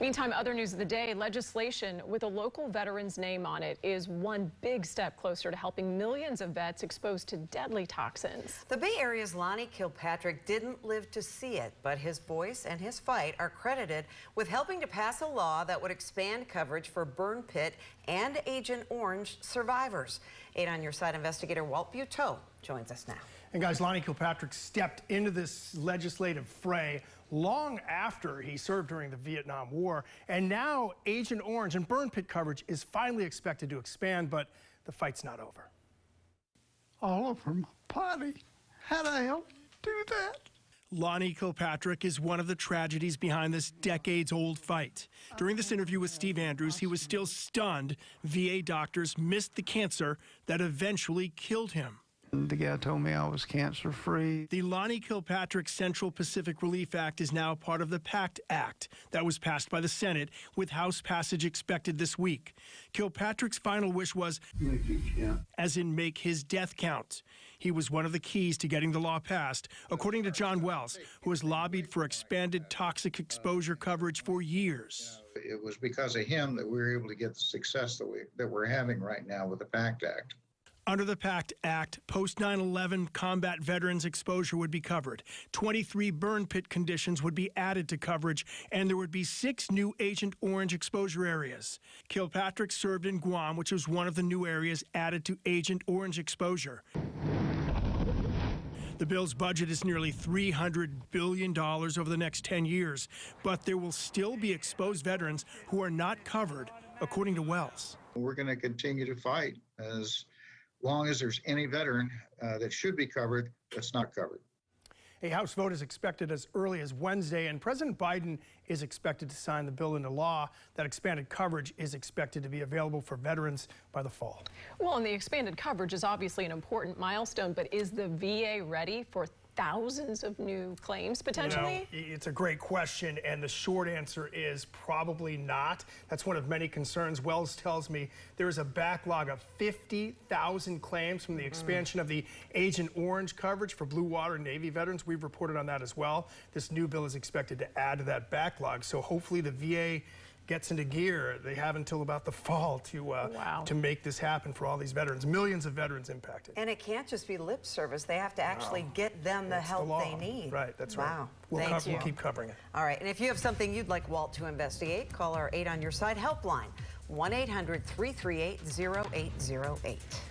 Meantime, other news of the day, legislation with a local veteran's name on it is one big step closer to helping millions of vets exposed to deadly toxins. The Bay Area's Lonnie Kilpatrick didn't live to see it, but his voice and his fight are credited with helping to pass a law that would expand coverage for burn pit and Agent Orange survivors. 8 on Your Side investigator Walt Buteau joins us now. And guys, Lonnie Kilpatrick stepped into this legislative fray long after he served during the Vietnam War. And now Agent Orange and burn pit coverage is finally expected to expand, but the fight's not over. All over my body. How'd I help do that? Lonnie Kilpatrick is one of the tragedies behind this decades-old fight. During this interview with Steve Andrews, he was still stunned VA doctors missed the cancer that eventually killed him. The guy told me I was cancer-free. The Lonnie Kilpatrick Central Pacific Relief Act is now part of the PACT Act that was passed by the Senate, with House passage expected this week. Kilpatrick's final wish was, as in make his death count. He was one of the keys to getting the law passed, according to John Wells, who has lobbied for expanded toxic exposure coverage for years. It was because of him that we were able to get the success that we're having right now with the PACT Act. Under the PACT Act, post 9/11 combat veterans exposure would be covered. 23 burn pit conditions would be added to coverage, and there would be 6 new Agent Orange exposure areas. Kilpatrick served in Guam, which was one of the new areas added to Agent Orange exposure. The bill's budget is nearly $300 billion over the next 10 years, but there will still be exposed veterans who are not covered, according to Wells. We're going to continue to fight as long as there's any veteran that should be covered that's not covered. A House vote is expected as early as Wednesday, and President Biden is expected to sign the bill into law. That expanded coverage is expected to be available for veterans by the fall. Well, and the expanded coverage is obviously an important milestone, but is the VA ready for thousands of new claims potentially? You know, it's a great question, and the short answer is probably not. That's one of many concerns. Wells tells me there is a backlog of 50,000 claims from the expansion of the Agent Orange coverage for Blue Water Navy veterans. We've reported on that as well. This new bill is expected to add to that backlog, so hopefully the VA gets into gear. They have until about the fall to make this happen for all these veterans, millions of veterans impacted. And it can't just be lip service. They have to actually get them the help they need. Right, that's right. We'll keep covering it. All right, and if you have something you'd like Walt to investigate, call our 8 on Your Side helpline, 1-800-338-0808.